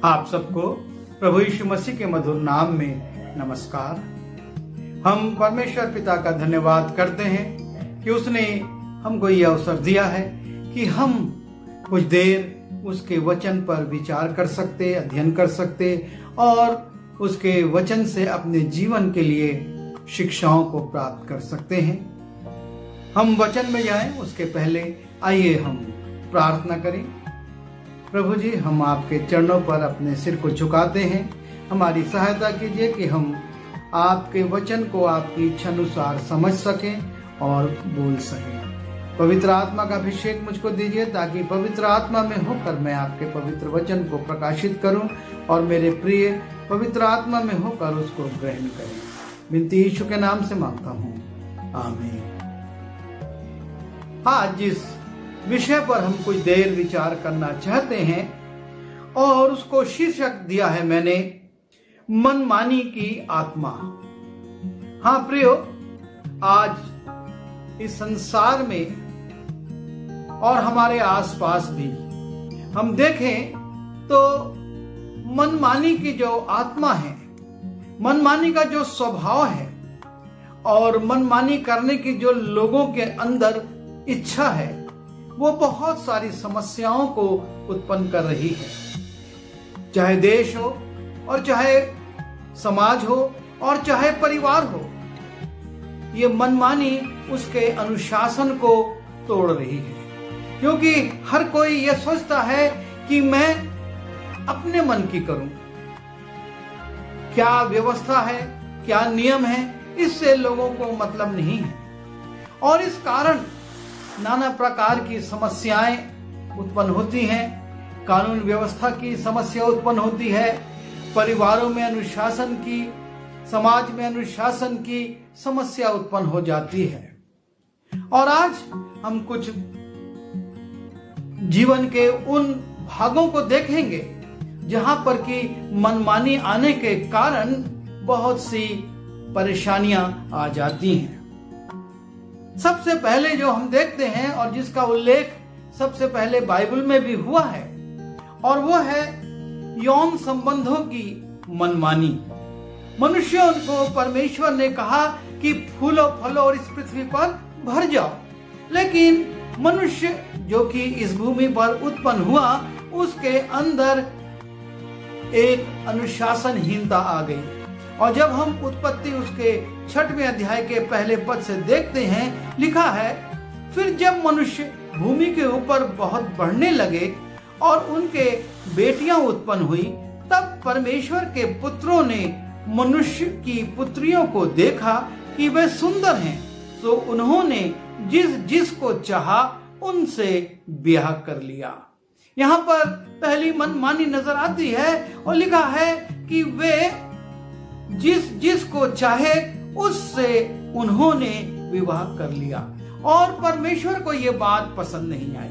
आप सबको प्रभु यीशु मसीह के मधुर नाम में नमस्कार। हम परमेश्वर पिता का धन्यवाद करते हैं कि उसने हमको यह अवसर दिया है कि हम कुछ देर उसके वचन पर विचार कर सकते, अध्ययन कर सकते और उसके वचन से अपने जीवन के लिए शिक्षाओं को प्राप्त कर सकते हैं। हम वचन में जाएं उसके पहले आइए हम प्रार्थना करें। प्रभु जी, हम आपके चरणों पर अपने सिर को झुकाते हैं। हमारी सहायता कीजिए कि हम आपके वचन को आपकी इच्छा अनुसार समझ सकें और बोल सकें। पवित्र आत्मा का अभिषेक मुझको दीजिए ताकि पवित्र आत्मा में होकर मैं आपके पवित्र वचन को प्रकाशित करूं और मेरे प्रिय पवित्र आत्मा में होकर उसको ग्रहण करें। विनती यीशु के नाम से मांगता हूं, आमीन। आज जिस विषय पर हम कुछ देर विचार करना चाहते हैं और उसको शीर्षक दिया है मैंने, मनमानी की आत्मा। हाँ प्रियो, आज इस संसार में और हमारे आसपास भी हम देखें तो मनमानी की जो आत्मा है, मनमानी का जो स्वभाव है और मनमानी करने की जो लोगों के अंदर इच्छा है, वो बहुत सारी समस्याओं को उत्पन्न कर रही है। चाहे देश हो और चाहे समाज हो और चाहे परिवार हो, ये मनमानी उसके अनुशासन को तोड़ रही है। क्योंकि हर कोई ये सोचता है कि मैं अपने मन की करूं। क्या व्यवस्था है, क्या नियम है, इससे लोगों को मतलब नहीं है और इस कारण नाना प्रकार की समस्याएं उत्पन्न होती हैं। कानून व्यवस्था की समस्या उत्पन्न होती है, परिवारों में अनुशासन की, समाज में अनुशासन की समस्या उत्पन्न हो जाती है। और आज हम कुछ जीवन के उन भागों को देखेंगे जहां पर कि मनमानी आने के कारण बहुत सी परेशानियां आ जाती हैं। सबसे पहले जो हम देखते हैं और जिसका उल्लेख सबसे पहले बाइबल में भी हुआ है और वो है यौन संबंधों की मनमानी। मनुष्यों को परमेश्वर ने कहा कि फूलो फलो और इस पृथ्वी पर भर जाओ, लेकिन मनुष्य जो कि इस भूमि पर उत्पन्न हुआ, उसके अंदर एक अनुशासनहीनता आ गई। और जब हम उत्पत्ति उसके 6वें अध्याय के पहले पद से देखते हैं, लिखा है, फिर जब मनुष्य भूमि के ऊपर बहुत बढ़ने लगे और उनके बेटियां उत्पन्न हुई, तब परमेश्वर के पुत्रों ने मनुष्य की पुत्रियों को देखा कि वे सुंदर हैं, तो उन्होंने जिस जिसको चाहा उनसे ब्याह कर लिया। यहाँ पर पहली मनमानी नजर आती है और लिखा है कि वे जिस जिसको चाहे उससे उन्होंने विवाह कर लिया और परमेश्वर को यह बात पसंद नहीं आई।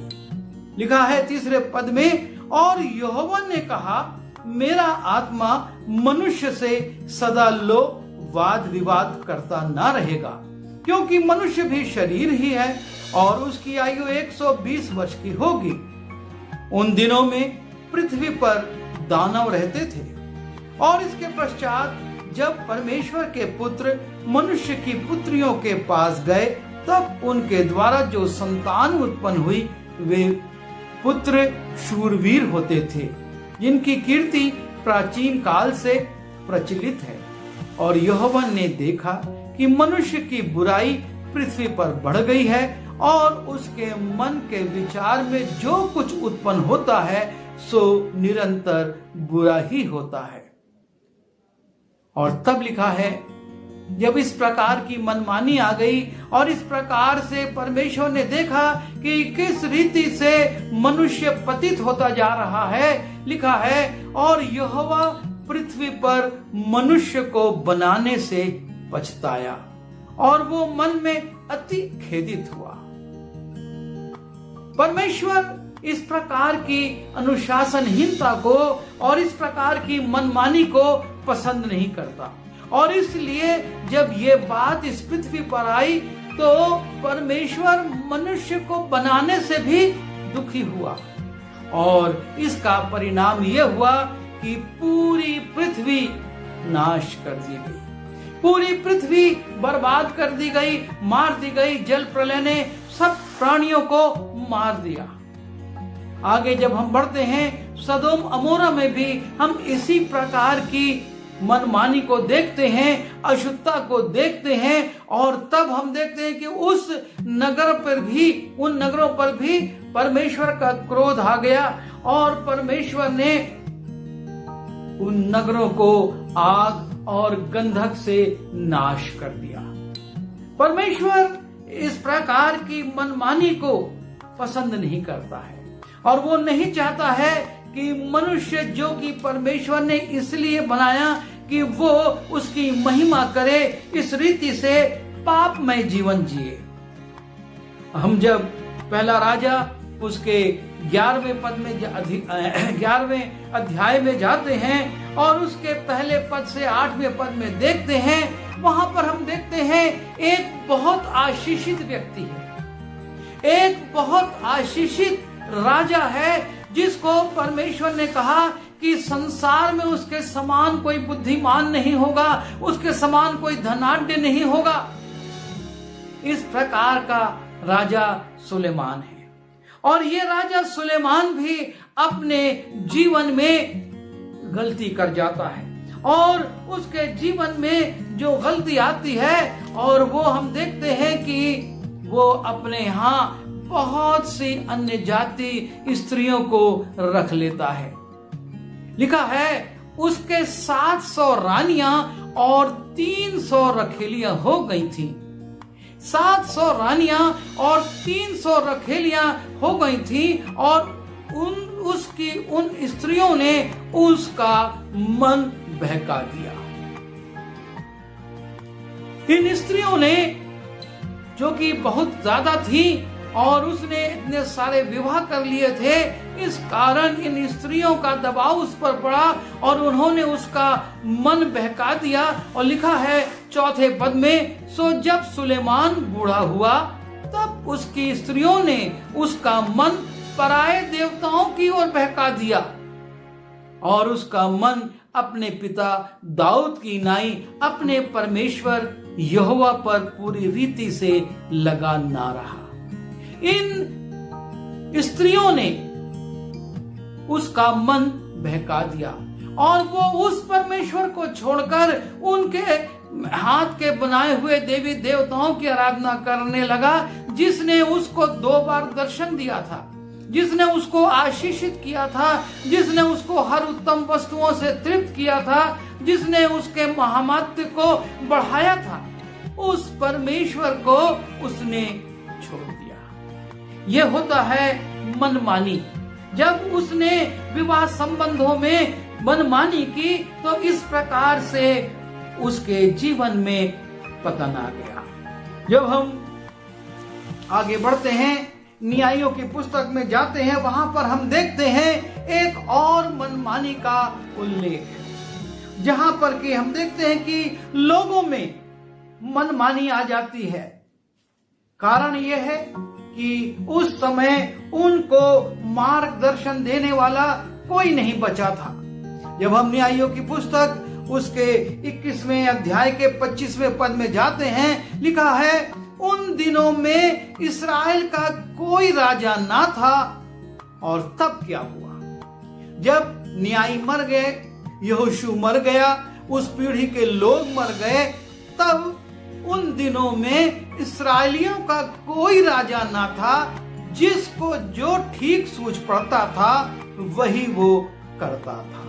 लिखा है 3 पद में, और यहोवा ने कहा, मेरा आत्मा मनुष्य से सदा लो वाद विवाद करता ना रहेगा, क्योंकि मनुष्य भी शरीर ही है और उसकी आयु 120 वर्ष की होगी। उन दिनों में पृथ्वी पर दानव रहते थे और इसके पश्चात जब परमेश्वर के पुत्र मनुष्य की पुत्रियों के पास गए, तब उनके द्वारा जो संतान उत्पन्न हुई वे पुत्र शूरवीर होते थे, जिनकी कीर्ति प्राचीन काल से प्रचलित है। और यहोवा ने देखा कि मनुष्य की बुराई पृथ्वी पर बढ़ गई है और उसके मन के विचार में जो कुछ उत्पन्न होता है सो निरंतर बुरा ही होता है। और तब लिखा है, जब इस प्रकार की मनमानी आ गई और इस प्रकार से परमेश्वर ने देखा कि किस रीति से मनुष्य पतित होता जा रहा है, लिखा है, और यहोवा पृथ्वी पर मनुष्य को बनाने से पछताया और वो मन में अति खेदित हुआ। परमेश्वर इस प्रकार की अनुशासनहीनता को और इस प्रकार की मनमानी को पसंद नहीं करता और इसलिए जब ये बात इस पृथ्वी पर आई तो परमेश्वर मनुष्य को बनाने से भी दुखी हुआ और इसका परिणाम यह हुआ कि पूरी पृथ्वी नाश कर दी गई, पूरी पृथ्वी बर्बाद कर दी गई, मार दी गई। जल प्रलय ने सब प्राणियों को मार दिया। आगे जब हम बढ़ते हैं, सदोम अमोरा में भी हम इसी प्रकार की मनमानी को देखते हैं, अशुद्धता को देखते हैं। और तब हम देखते हैं कि उस नगर पर भी, उन नगरों पर भी परमेश्वर का क्रोध आ गया और परमेश्वर ने उन नगरों को आग और गंधक से नाश कर दिया। परमेश्वर इस प्रकार की मनमानी को पसंद नहीं करता है और वो नहीं चाहता है कि मनुष्य, जो कि परमेश्वर ने इसलिए बनाया कि वो उसकी महिमा करे, इस रीति से पापमय जीवन जिए। हम जब पहला राजा उसके 11वें पद में 11वें अध्याय में जाते हैं और उसके पहले पद से 8वें पद में देखते हैं, वहां पर हम देखते हैं एक बहुत आशीषित व्यक्ति है, एक बहुत आशीषित राजा है, जिसको परमेश्वर ने कहा कि संसार में उसके समान कोई बुद्धिमान नहीं होगा, उसके समान कोई धनाढ्य नहीं होगा। इस प्रकार का राजा सुलेमान है। और ये राजा सुलेमान भी अपने जीवन में गलती कर जाता है और उसके जीवन में जो गलती आती है, और वो हम देखते हैं कि वो अपने यहाँ बहुत सी अन्य जाति स्त्रियों को रख लेता है। लिखा है उसके 700 रानियां और 300 रखेलियां हो गई थी। 700 रानियां और 300 रखेलियां हो गई थी और उन स्त्रियों ने उसका मन बहका दिया। इन स्त्रियों ने, जो कि बहुत ज्यादा थी और उसने इतने सारे विवाह कर लिए थे, इस कारण इन स्त्रियों का दबाव उस पर पड़ा और उन्होंने उसका मन बहका दिया। और लिखा है 4 पद में, सो जब सुलेमान बूढ़ा हुआ तब उसकी स्त्रियों ने उसका मन पराये देवताओं की ओर बहका दिया और उसका मन अपने पिता दाऊद की नाई अपने परमेश्वर यहोवा पर पूरी रीति से लगा ना रहा। इन स्त्रियों ने उसका मन बहका दिया और वो उस परमेश्वर को छोड़कर उनके हाथ के बनाए हुए देवी देवताओं की आराधना करने लगा, जिसने उसको 2 बार दर्शन दिया था, जिसने उसको आशीषित किया था, जिसने उसको हर उत्तम वस्तुओं से तृप्त किया था, जिसने उसके महामात्य को बढ़ाया था, उस परमेश्वर को उसने छोड़ दिया। यह होता है मनमानी। जब उसने विवाह संबंधों में मनमानी की तो इस प्रकार से उसके जीवन में पतन आ गया। जब हम आगे बढ़ते हैं, न्यायों की पुस्तक में जाते हैं, वहां पर हम देखते हैं एक और मनमानी का उल्लेख, जहां पर कि हम देखते हैं कि लोगों में मनमानी आ जाती है। कारण यह है कि उस समय उनको मार्गदर्शन देने वाला कोई नहीं बचा था। जब हम न्यायों की पुस्तक उसके 21वें अध्याय के 25वें पद में जाते हैं, लिखा है उन दिनों में इस्राएल का कोई राजा ना था। और तब क्या हुआ, जब न्यायी मर गए, यहोशू मर गया, उस पीढ़ी के लोग मर गए, तब उन दिनों में इस्राएलियों का कोई राजा ना था। जिसको जो ठीक सूझ पड़ता था वही वो करता था,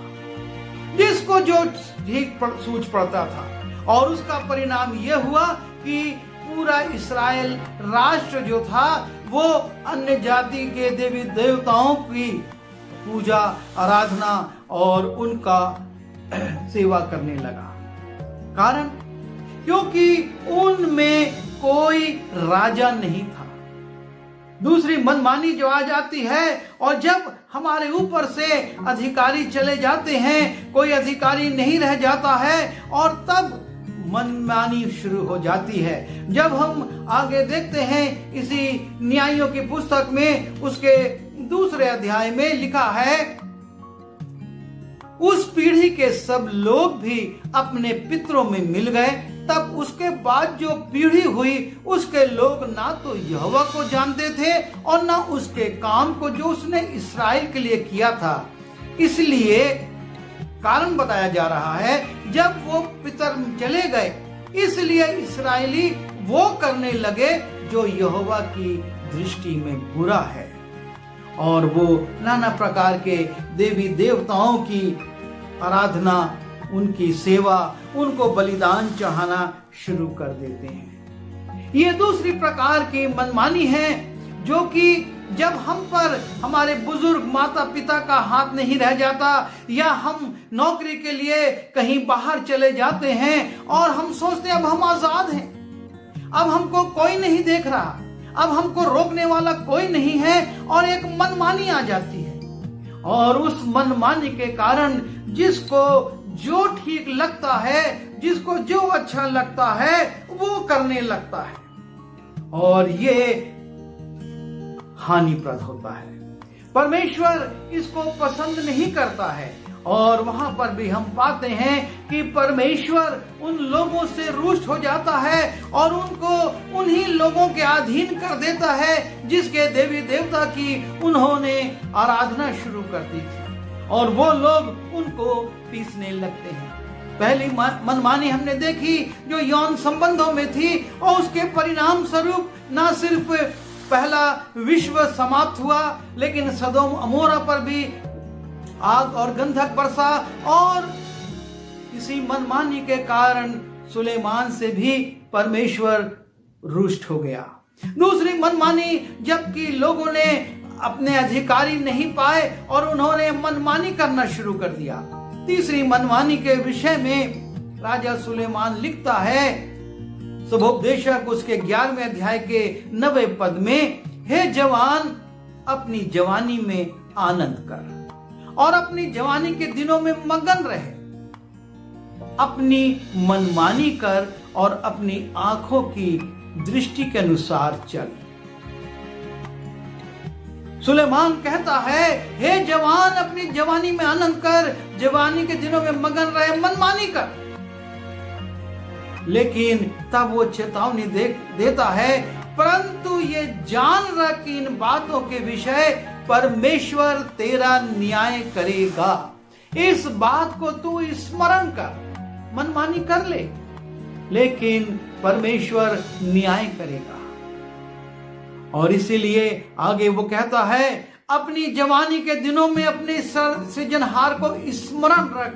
जिसको जो ठीक सूझ पड़ता था। और उसका परिणाम यह हुआ कि पूरा इस्राएल राष्ट्र जो था वो अन्य जाति के देवी देवताओं की पूजा, आराधना और उनका सेवा करने लगा। कारण क्योंकि उनमें कोई राजा नहीं था। दूसरी मनमानी जो आ जाती है, और जब हमारे ऊपर से अधिकारी चले जाते हैं, कोई अधिकारी नहीं रह जाता है, और तब मनमानी शुरू हो जाती है। जब हम आगे देखते हैं इसी न्यायों की पुस्तक में उसके 2 अध्याय में लिखा है उस पीढ़ी के सब लोग भी अपने पितरों में मिल गए। तब उसके बाद जो पीढ़ी हुई उसके लोग ना तो यहोवा को जानते थे और ना उसके काम को जो उसने इस्राएल के लिए किया था। इसलिए कारण बताया जा रहा है, जब वो पितर चले गए इसलिए इस्राएली वो करने लगे जो यहोवा की दृष्टि में बुरा है, और वो नाना प्रकार के देवी देवताओं की आराधना, उनकी सेवा, उनको बलिदान चढ़ाना शुरू कर देते हैं। ये दूसरी प्रकार की मनमानी है जो कि जब हम पर हमारे बुजुर्ग माता पिता का हाथ नहीं रह जाता, या हम नौकरी के लिए कहीं बाहर चले जाते हैं और हम सोचते हैं अब हम आजाद हैं, अब हमको कोई नहीं देख रहा, अब हमको रोकने वाला कोई नहीं है, और एक मनमानी आ जाती है। और उस मनमानी के कारण जिसको जो ठीक लगता है, जिसको जो अच्छा लगता है वो करने लगता है, और ये हानिप्रद होता है। परमेश्वर इसको पसंद नहीं करता है, और वहां पर भी हम पाते हैं कि परमेश्वर उन लोगों से रुष्ट हो जाता है और उनको उन्हीं लोगों के अधीन कर देता है जिसके देवी देवता की उन्होंने आराधना शुरू कर दी थी, और वो लोग उनको पीसने लगते हैं। पहली मनमानी हमने देखी जो यौन संबंधों में थी, और उसके परिणाम स्वरूप न सिर्फ पहला विश्व समाप्त हुआ, लेकिन सदोम अमोरा पर भी आग और गंधक बरसा, और इसी मनमानी के कारण सुलेमान से भी परमेश्वर रुष्ट हो गया। दूसरी मनमानी, जबकि लोगों ने अपने अधिकारी नहीं पाए और उन्होंने मनमानी करना शुरू कर दिया। तीसरी मनमानी के विषय में राजा सुलेमान लिखता है, सुबोपदेशक उसके 11वें अध्याय के 9वें पद में, हे जवान अपनी जवानी में आनंद कर और अपनी जवानी के दिनों में मगन रहे, अपनी मनमानी कर और अपनी आंखों की दृष्टि के अनुसार चल। सुलेमान कहता है, हे जवान अपनी जवानी में आनंद कर, जवानी के दिनों में मगन रहे, मनमानी कर। लेकिन तब वो चेतावनी देता है, परंतु ये जान रख कि इन बातों के विषय परमेश्वर तेरा न्याय करेगा। इस बात को तू स्मरण कर, मनमानी कर ले, लेकिन परमेश्वर न्याय करेगा। और इसीलिए आगे वो कहता है, अपनी जवानी के दिनों में अपने सृजनहार को स्मरण रख,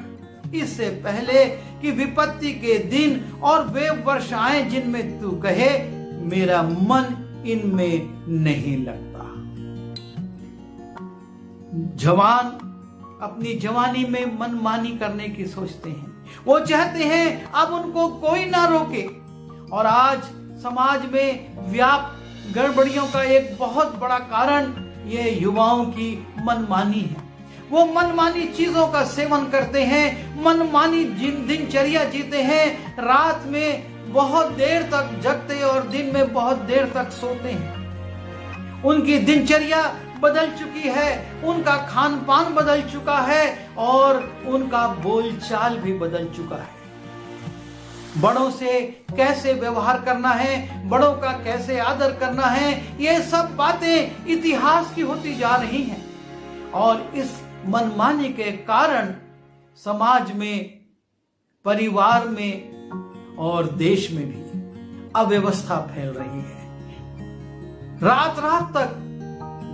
इससे पहले कि विपत्ति के दिन और वे वर्ष आए जिनमें तू कहे मेरा मन इनमें नहीं लगता। जवान अपनी जवानी में मनमानी करने की सोचते हैं, वो चाहते हैं अब उनको कोई ना रोके। और आज समाज में व्याप्त गड़बड़ियों का एक बहुत बड़ा कारण ये युवाओं की मनमानी है। वो मनमानी चीजों का सेवन करते हैं, मनमानी दिनचर्या जीते हैं, रात में बहुत देर तक जगते और दिन में बहुत देर तक सोते हैं। उनकी दिनचर्या बदल चुकी है, उनका खान पान बदल चुका है और उनका बोलचाल भी बदल चुका है। बड़ों से कैसे व्यवहार करना है, बड़ों का कैसे आदर करना है, ये सब बातें इतिहास की होती जा रही हैं। और इस मनमानी के कारण समाज में, परिवार में और देश में भी अव्यवस्था फैल रही है। रात रात तक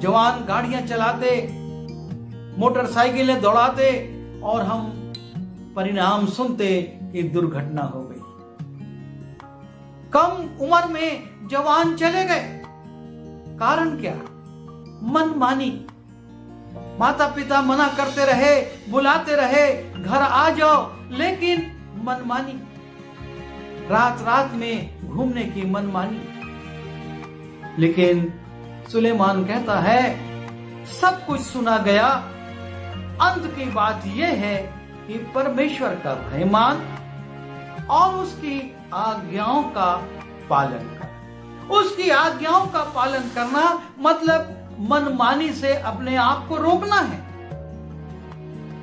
जवान गाड़ियां चलाते, मोटरसाइकिलें दौड़ाते और हम परिणाम सुनते कि दुर्घटना हो गई। कम उम्र में जवान चले गए, कारण क्या? मनमानी। माता पिता मना करते रहे, बुलाते रहे, घर आ जाओ, लेकिन मनमानी, रात रात में घूमने की मनमानी। लेकिन सुलेमान कहता है, सब कुछ सुना गया, अंत की बात यह है कि परमेश्वर का भय मान और उसकी आज्ञाओं का पालन कर। उसकी आज्ञाओं का पालन करना मतलब मनमानी से अपने आप को रोकना है।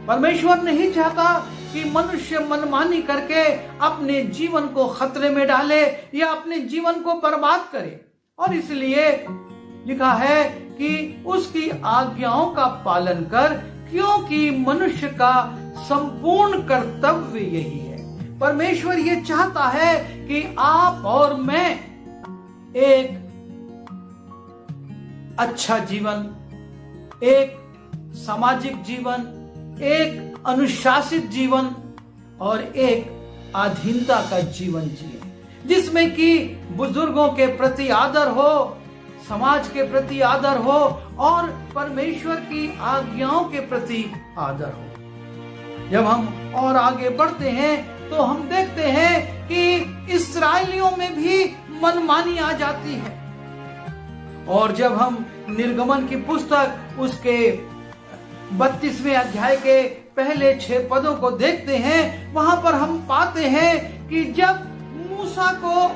परमेश्वर नहीं चाहता कि मनुष्य मनमानी करके अपने जीवन को खतरे में डाले या अपने जीवन को बर्बाद करे। और इसलिए लिखा है कि उसकी आज्ञाओं का पालन कर, क्योंकि मनुष्य का संपूर्ण कर्तव्य यही है। परमेश्वर ये चाहता है कि आप और मैं एक अच्छा जीवन, एक सामाजिक जीवन, एक अनुशासित जीवन और एक अधीनता का जीवन जिए, जिसमें कि बुजुर्गों के प्रति आदर हो, समाज के प्रति आदर हो और परमेश्वर की आज्ञाओं के प्रति आदर हो। जब हम और आगे बढ़ते हैं तो हम देखते हैं कि इस्राएलियों में भी मनमानी आ जाती है। और जब हम निर्गमन की पुस्तक उसके 32वें अध्याय के पहले 6 पदों को देखते हैं, वहां पर हम पाते हैं कि जब मूसा को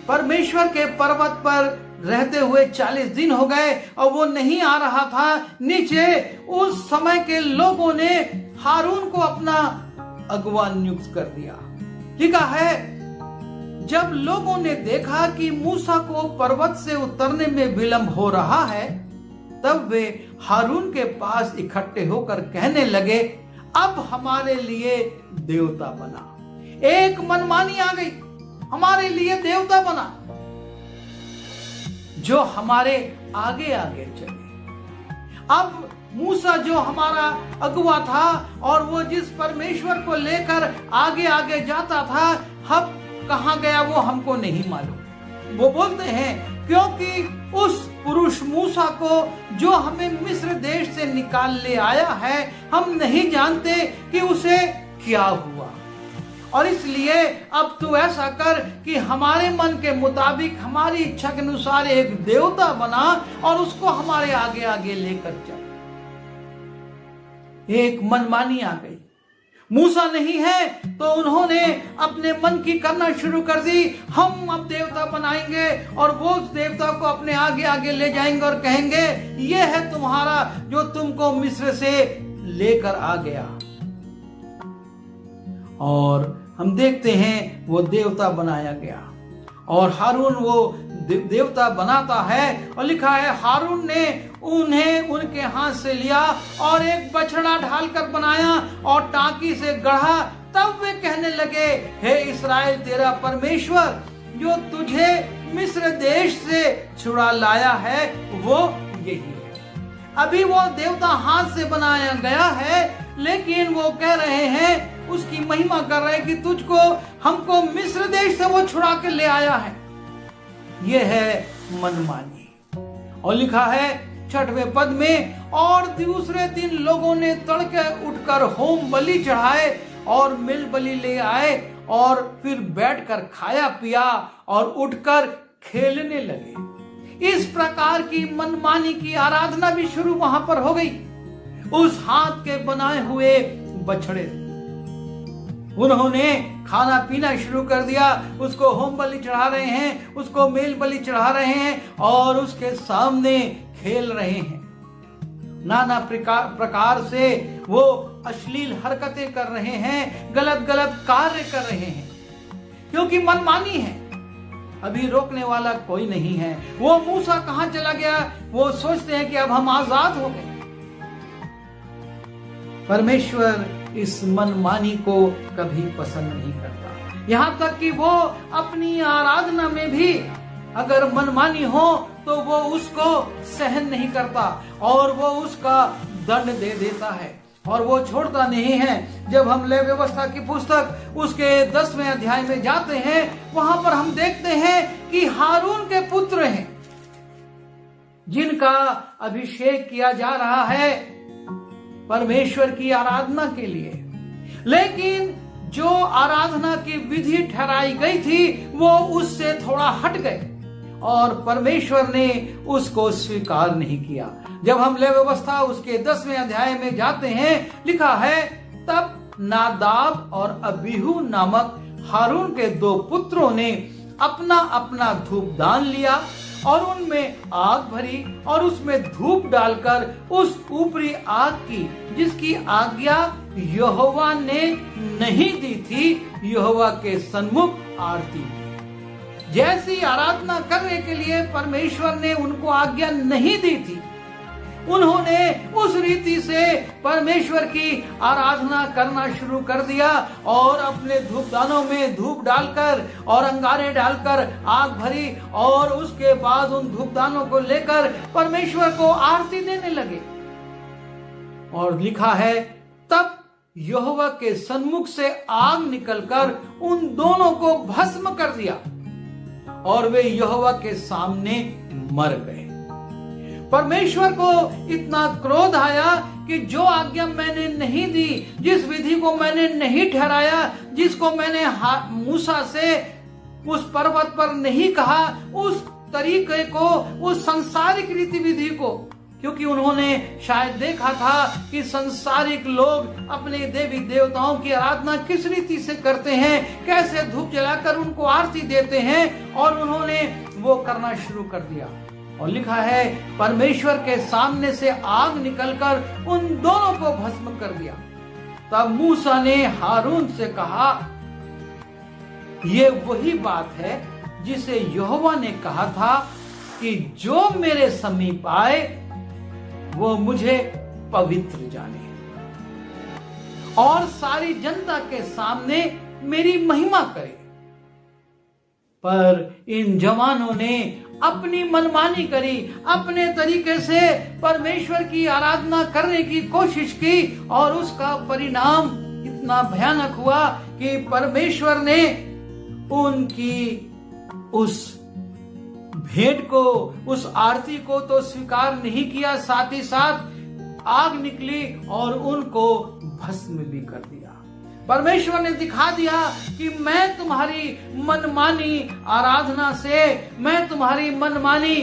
परमेश्वर के पर्वत पर रहते हुए 40 दिन हो गए और वो नहीं आ रहा था नीचे, उस समय के लोगों ने हारून को अपना अगुवा नियुक्त कर दिया। लिखा है, जब लोगों ने देखा कि मूसा को पर्वत से उतरने में विलंब हो रहा है, तब वे हारून के पास इकट्ठे होकर कहने लगे, अब हमारे लिए देवता बना। एक मनमानी आ गई, हमारे लिए देवता बना जो हमारे आगे आगे चले। अब मूसा जो हमारा अगुवा था और वो जिस परमेश्वर को लेकर आगे आगे जाता था, अब कहां गया वो हमको नहीं मालूम। वो बोलते हैं, क्योंकि उस पुरुष मूसा को जो हमें मिस्र देश से निकाल ले आया है, हम नहीं जानते कि उसे क्या हुआ। और इसलिए अब तू ऐसा कर कि हमारे मन के मुताबिक, हमारी इच्छा के अनुसार एक देवता बना और उसको हमारे आगे आगे लेकर चल। एक मनमानी आ गई। मूसा नहीं है तो उन्होंने अपने मन की करना शुरू कर दी, हम अब देवता बनाएंगे और वो उस देवता को अपने आगे आगे ले जाएंगे और कहेंगे, ये है तुम्हारा जो तुमको मिस्र से लेकर आ गया। और हम देखते हैं वो देवता बनाया गया और हारून वो देवता बनाता है। और लिखा है, हारून ने उन्हें उनके हाथ से लिया और एक बछड़ा ढालकर बनाया और टांकी से गढ़ा। तब वे कहने लगे, हे इस्राएल, तेरा परमेश्वर जो तुझे मिस्र देश से छुड़ा लाया है वो यही है। अभी वो देवता हाथ से बनाया गया है, लेकिन वो कह रहे हैं, उसकी महिमा कर रहे हैं कि तुझको, हमको मिस्र देश से वो छुड़ा के ले आया है। ये है मनमानी। और लिखा है 6वें पद में, और दूसरे दिन लोगों ने तड़के उठकर होम बलि चढ़ाए और मिल बलि ले आए और फिर बैठकर खाया पिया और उठकर खेलने लगे। इस प्रकार की मनमानी की आराधना भी शुरू वहां पर हो गई। उस हाथ के बनाए हुए बछड़े उन्होंने खाना पीना शुरू कर दिया, उसको होम बलि चढ़ा रहे हैं, उसको मेल बलि चढ़ा रहे हैं और उसके सामने खेल रहे हैं। नाना प्रकार से वो अश्लील हरकतें कर रहे हैं, गलत गलत कार्य कर रहे हैं, क्योंकि मनमानी है। अभी रोकने वाला कोई नहीं है। वो मूसा कहां चला गया? वो सोचते हैं कि अब हम आजाद हो गए। परमेश्वर इस मनमानी को कभी पसंद नहीं करता। यहाँ तक कि वो अपनी आराधना में भी अगर मनमानी हो तो वो उसको सहन नहीं करता और वो उसका दंड दे देता है और वो छोड़ता नहीं है। जब हम लेवी व्यवस्था की पुस्तक उसके 10वें अध्याय में जाते हैं, वहां पर हम देखते हैं कि हारून के पुत्र हैं जिनका अभिषेक किया जा रहा है परमेश्वर की आराधना के लिए, लेकिन जो आराधना की विधि ठहराई गई थी वो उससे थोड़ा हट गए और परमेश्वर ने उसको स्वीकार नहीं किया। जब हम लेवी व्यवस्था उसके 10वें अध्याय में जाते हैं, लिखा है, तब नादाब और अबीहू नामक हारून के 2 पुत्रों ने अपना अपना धूपदान लिया और उनमें आग भरी और उसमें धूप डालकर उस ऊपरी आग की जिसकी आज्ञा यहोवा ने नहीं दी थी, यहोवा के सन्मुख आरती। जैसी आराधना करने के लिए परमेश्वर ने उनको आज्ञा नहीं दी थी, उन्होंने उस रीति से परमेश्वर की आराधना करना शुरू कर दिया और अपने धूपदानों में धूप डालकर और अंगारे डालकर आग भरी और उसके बाद उन धूपदानों को लेकर परमेश्वर को आरती देने लगे। और लिखा है, तब यहोवा के सन्मुख से आग निकलकर उन दोनों को भस्म कर दिया और वे यहोवा के सामने मर गए। परमेश्वर को इतना क्रोध आया कि जो आज्ञा मैंने नहीं दी, जिस विधि को मैंने नहीं ठहराया, जिसको मैंने मूसा से उस पर्वत पर नहीं कहा, उस तरीके को, उस सांसारिक रीति विधि को, क्योंकि उन्होंने शायद देखा था कि संसारिक लोग अपने देवी देवताओं की आराधना किस रीति से करते हैं, कैसे धूप जलाकर उनको आरती देते हैं, और उन्होंने वो करना शुरू कर दिया। और लिखा है, परमेश्वर के सामने से आग निकलकर उन दोनों को भस्म कर दिया। तब मूसा ने हारून से कहा, ये वही बात है जिसे यहोवा ने कहा था कि जो मेरे समीप आए वो मुझे पवित्र जाने और सारी जनता के सामने मेरी महिमा करे। पर इन जवानों ने अपनी मनमानी करी, अपने तरीके से परमेश्वर की आराधना करने की कोशिश की और उसका परिणाम इतना भयानक हुआ कि परमेश्वर ने उनकी उस भेंट को, उस आरती को तो स्वीकार नहीं किया, साथ ही साथ आग निकली और उनको भस्म भी कर दिया। परमेश्वर ने दिखा दिया कि मैं तुम्हारी मनमानी आराधना से, मैं तुम्हारी मनमानी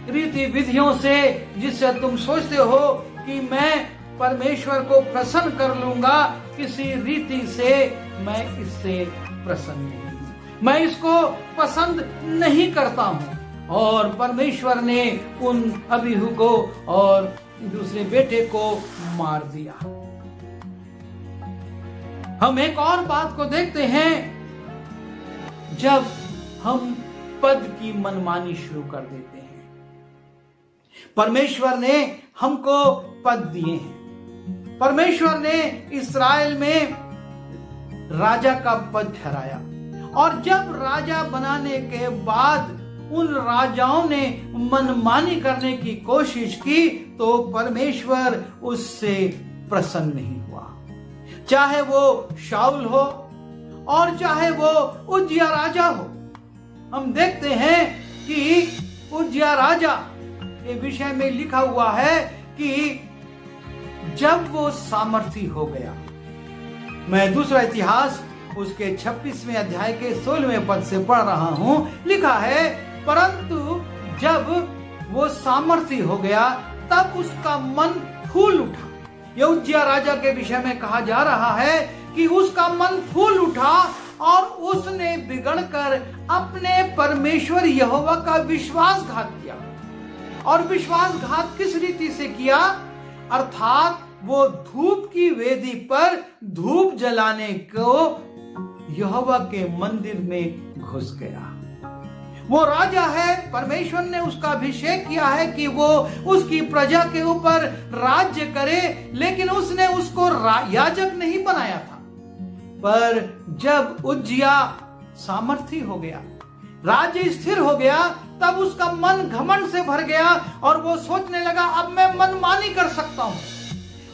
रीति विधियों से, जिससे तुम सोचते हो कि मैं परमेश्वर को प्रसन्न कर लूंगा, किसी रीति से मैं इससे प्रसन्न नहीं हूं, मैं इसको पसंद नहीं करता हूं। और परमेश्वर ने उन अबीहू को और दूसरे बेटे को मार दिया। हम एक और बात को देखते हैं, जब हम पद की मनमानी शुरू कर देते हैं। परमेश्वर ने हमको पद दिए हैं, परमेश्वर ने इस्राएल में राजा का पद ठहराया, और जब राजा बनाने के बाद उन राजाओं ने मनमानी करने की कोशिश की तो परमेश्वर उससे प्रसन्न नहीं हुआ। चाहे वो शाऊल हो और चाहे वो उज्जिया राजा हो। हम देखते हैं कि उज्जिया राजा के विषय में लिखा हुआ है कि जब वो सामर्थी हो गया, मैं दूसरा इतिहास उसके 26वें अध्याय के 16वें पद से पढ़ रहा हूं, लिखा है, परंतु जब वो सामर्थी हो गया तब उसका मन फूल उठा। यह उज्जिया राजा के विषय में कहा जा रहा है कि उसका मन फूल उठा और उसने बिगड़कर अपने परमेश्वर यहोवा का विश्वासघात किया। और विश्वासघात किस रीति से किया? अर्थात वो धूप की वेदी पर धूप जलाने को यहोवा के मंदिर में घुस गया। वो राजा है, परमेश्वर ने उसका अभिषेक किया है कि वो उसकी प्रजा के ऊपर राज्य करे, लेकिन उसने उसको याजक नहीं बनाया था। पर जब उज्जिया सामर्थी हो गया, राज्य स्थिर हो गया, तब उसका मन घमंड से भर गया और वो सोचने लगा, अब मैं मनमानी कर सकता हूं,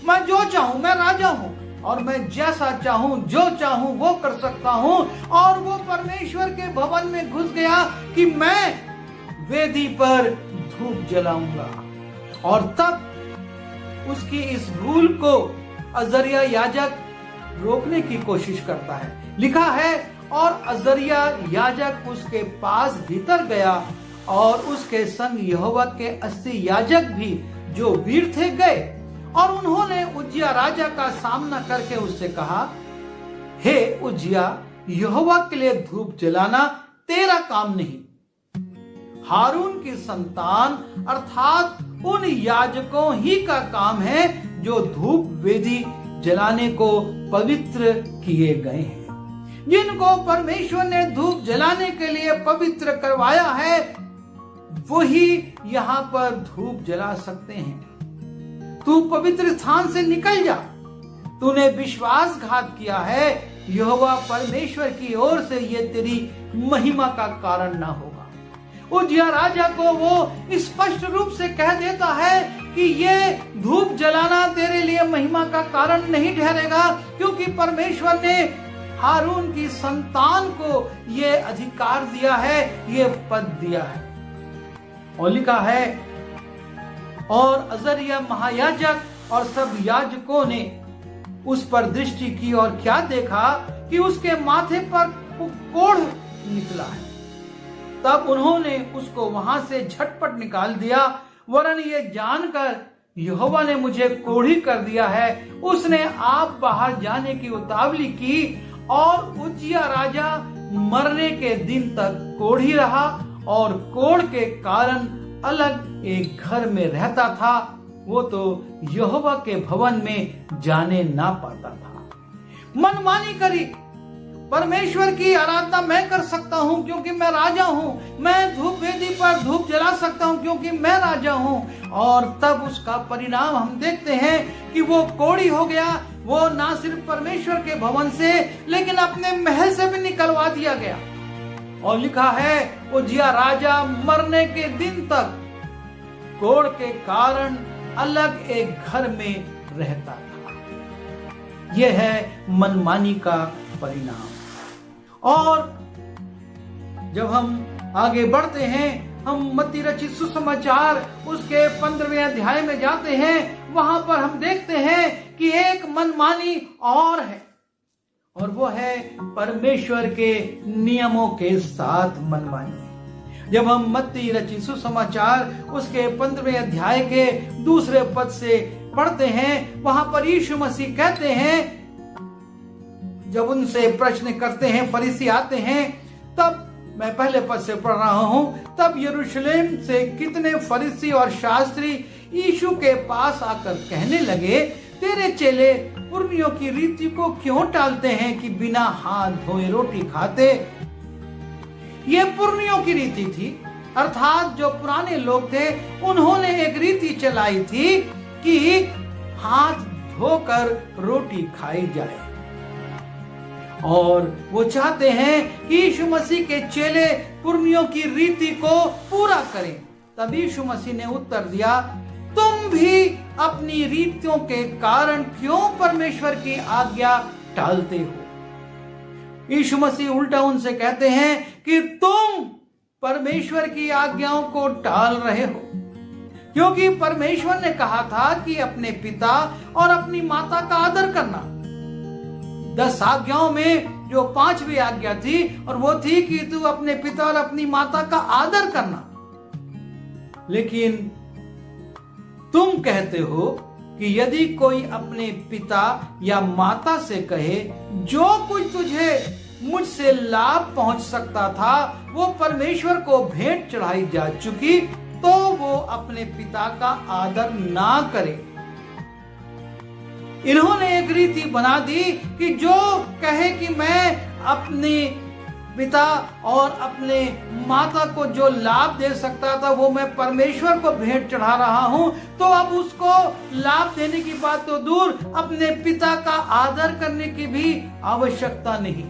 मैं जो चाहूं, मैं राजा हूं और मैं जैसा चाहूं, जो चाहूं वो कर सकता हूं। और वो परमेश्वर के भवन में घुस गया कि मैं वेदी पर धूप जलाऊंगा। और तब उसकी इस भूल को अजरिया याजक रोकने की कोशिश करता है। लिखा है, और अजरिया याजक उसके पास भीतर गया और उसके संग यहोवा के 80 याजक भी जो वीर थे गए, और उन्होंने उज्जिया राजा का सामना करके उससे कहा, हे उज्जिया, यहोवा के लिए धूप जलाना तेरा काम नहीं, हारून की संतान अर्थात उन याजकों ही का काम है जो धूप वेदी जलाने को पवित्र किए गए हैं। जिनको परमेश्वर ने धूप जलाने के लिए पवित्र करवाया है वही यहाँ पर धूप जला सकते हैं। तू पवित्र स्थान से निकल जा, तूने विश्वासघात किया है, यहोवा परमेश्वर की ओर से ये तेरी महिमा का कारण ना होगा। उज्जियाह राजा को वो स्पष्ट रूप से कह देता है कि ये धूप जलाना तेरे लिए महिमा का कारण नहीं ठहरेगा, क्योंकि परमेश्वर ने हारून की संतान को ये अधिकार दिया है, ये पद दिया है। और लिखा है, और अजरिया महायाजक और सब याजकों ने उस पर दृष्टि की और क्या देखा कि उसके माथे पर कोढ़ निकला है। तब उन्होंने उसको वहां से झटपट निकाल दिया, वरन ये जानकर यहोवा ने मुझे कोढ़ी कर दिया है, उसने आप बाहर जाने की उतावली की। और उज्जियाह राजा मरने के दिन तक कोढ़ी रहा और कोढ़ के कारण अलग एक घर में रहता था, वो तो यहोवा के भवन में जाने ना पाता था। मनमानी करी, परमेश्वर की आराधना मैं कर सकता हूँ क्योंकि मैं राजा हूँ, मैं धूप वेदी पर धूप जला सकता हूँ क्योंकि मैं राजा हूँ। और तब उसका परिणाम हम देखते हैं कि वो कोढ़ी हो गया। वो ना सिर्फ परमेश्वर के भवन से लेकिन अपने महल से भी निकलवा दिया गया। और लिखा है, उज्जियाह राजा मरने के दिन तक कोढ़ के कारण अलग एक घर में रहता था। यह है मनमानी का परिणाम। और जब हम आगे बढ़ते हैं, हम मत्ती रचित सुसमाचार उसके 15वें अध्याय में जाते हैं, वहां पर हम देखते हैं कि एक मनमानी और है, और वो है परमेश्वर के नियमों के साथ मनमानी। जब हम मत्ती रचित सुसमाचार उसके 15वें अध्याय के 2 पद से पढ़ते हैं, वहां पर यीशु मसीह कहते हैं, जब उनसे प्रश्न करते हैं, फरीसी आते हैं, तब मैं पहले पद से पढ़ रहा हूं, तब यरूशलेम से कितने फरीसी और शास्त्री यीशु के पास आकर कहने लगे, तेरे चेले पुरनियों की रीति को क्यों टालते हैं कि बिना हाथ धोए रोटी खाते। ये पुरनियों की रीति थी, अर्थात जो पुराने लोग थे उन्होंने एक रीति चलाई थी कि हाथ धोकर रोटी खाई जाए। और वो चाहते हैं कि यीशु मसीह के चेले पुरनियों की रीति को पूरा करें। तब यीशु मसीह ने उत्तर दिया, तुम भी अपनी रीतियों के कारण क्यों परमेश्वर की आज्ञा टालते हो। यीशु मसीह उल्टा उनसे कहते हैं कि तुम परमेश्वर की आज्ञाओं को टाल रहे हो, क्योंकि परमेश्वर ने कहा था कि अपने पिता और अपनी माता का आदर करना। 10 आज्ञाओं में जो 5वीं आज्ञा थी, और वो थी कि तू अपने पिता और अपनी माता का आदर करना। लेकिन तुम कहते हो कि यदि कोई अपने पिता या माता से कहे, जो कुछ तुझे मुझसे लाभ पहुंच सकता था वो परमेश्वर को भेंट चढ़ाई जा चुकी, तो वो अपने पिता का आदर ना करे। इन्होंने एक रीति बना दी कि जो कहे कि मैं अपने पिता और अपने माता को जो लाभ दे सकता था वो मैं परमेश्वर को भेंट चढ़ा रहा हूं, तो अब उसको लाभ देने की बात तो दूर, अपने पिता का आदर करने की भी आवश्यकता नहीं।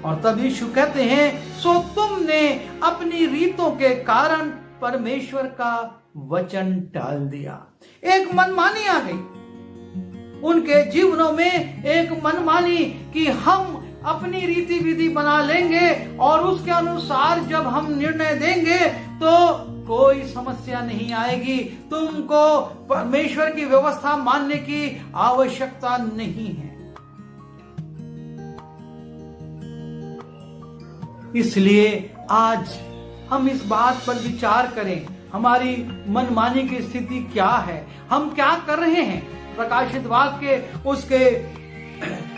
और तब यीशु कहते हैं, सो तुमने अपनी रीतों के कारण परमेश्वर का वचन टाल दिया। एक मनमानी आ गई उनके जीवनों में, एक मनमानी कि हम अपनी रीति विधि बना लेंगे और उसके अनुसार जब हम निर्णय देंगे तो कोई समस्या नहीं आएगी, तुमको परमेश्वर की व्यवस्था मानने की आवश्यकता नहीं है। इसलिए आज हम इस बात पर विचार करें, हमारी मनमानी की स्थिति क्या है, हम क्या कर रहे हैं। प्रकाशित वाक्य उसके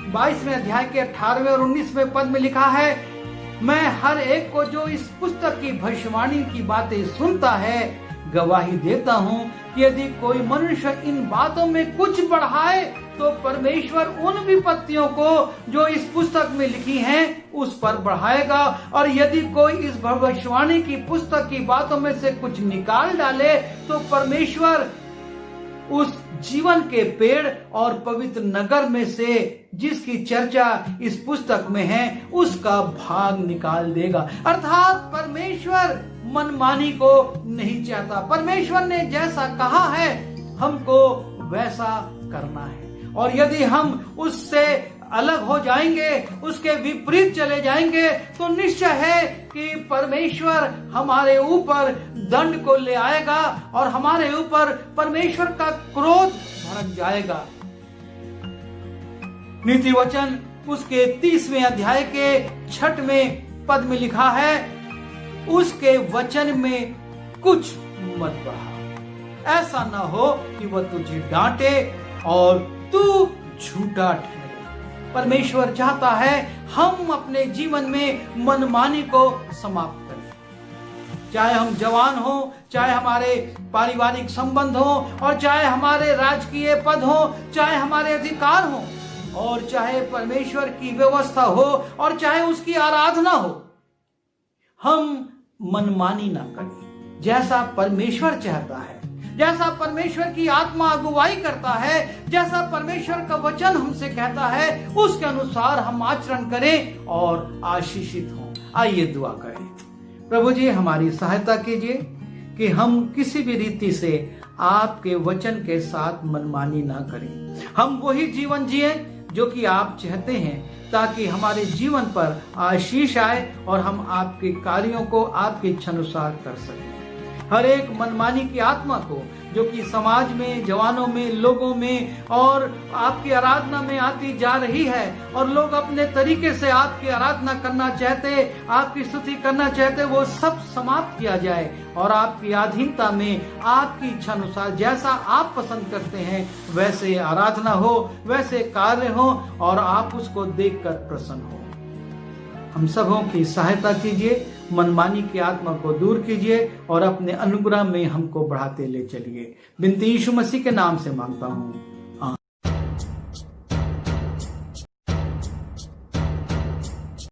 22वें अध्याय के 18वें और 19वें पद में लिखा है, मैं हर एक को जो इस पुस्तक की भविष्यवाणी की बातें सुनता है गवाही देता हूँ कि यदि कोई मनुष्य इन बातों में कुछ बढ़ाए तो परमेश्वर उन विपत्तियों को जो इस पुस्तक में लिखी हैं उस पर बढ़ाएगा, और यदि कोई इस भविष्यवाणी की पुस्तक की बातों में से कुछ निकाल डाले तो परमेश्वर उस जीवन के पेड़ और पवित्र नगर में से जिसकी चर्चा इस पुस्तक में है उसका भाग निकाल देगा। अर्थात परमेश्वर मनमानी को नहीं चाहता। परमेश्वर ने जैसा कहा है हमको वैसा करना है, और यदि हम उससे अलग हो जाएंगे, उसके विपरीत चले जाएंगे, तो निश्चय है कि परमेश्वर हमारे ऊपर दंड को ले आएगा और हमारे ऊपर परमेश्वर का क्रोध भड़क जाएगा। नीति वचन उसके 30वें अध्याय के 6वें पद में लिखा है, उसके वचन में कुछ मत बढ़ा, ऐसा ना हो कि वह तुझे डांटे और तू झूठा ठहरे। परमेश्वर चाहता है हम अपने जीवन में मनमानी को समाप्त करें, चाहे हम जवान हो, चाहे हमारे पारिवारिक संबंध हो, और चाहे हमारे राजकीय पद हो, चाहे हमारे अधिकार हो, और चाहे परमेश्वर की व्यवस्था हो, और चाहे उसकी आराधना हो। हम मनमानी ना करें, जैसा परमेश्वर चाहता है, जैसा परमेश्वर की आत्मा अगुवाई करता है, जैसा परमेश्वर का वचन हमसे कहता है, उसके अनुसार हम आचरण करें और आशीषित हों। आइए दुआ करें। प्रभु जी, हमारी सहायता कीजिए कि हम किसी भी रीति से आपके वचन के साथ मनमानी ना करें। हम वही जीवन जिए जो कि आप चाहते हैं, ताकि हमारे जीवन पर आशीष आए और हम आपके कार्यों को आपकी इच्छानुसार कर सकें। हर एक मनमानी की आत्मा को जो कि समाज में, जवानों में, लोगों में और आपकी आराधना में आती जा रही है, और लोग अपने तरीके से आपकी आराधना करना चाहते, आपकी स्तुति करना चाहते, वो सब समाप्त किया जाए और आपकी अधीनता में आपकी इच्छा अनुसार जैसा आप पसंद करते हैं वैसे आराधना हो, वैसे कार्य हो, और आप उसको देखकर प्रसन्न हो। हम सबों की सहायता कीजिए, मनमानी की आत्मा को दूर कीजिए और अपने अनुग्रह में हमको बढ़ाते ले चलिए। बिनती यीशु मसीह के नाम से मांगता हूँ,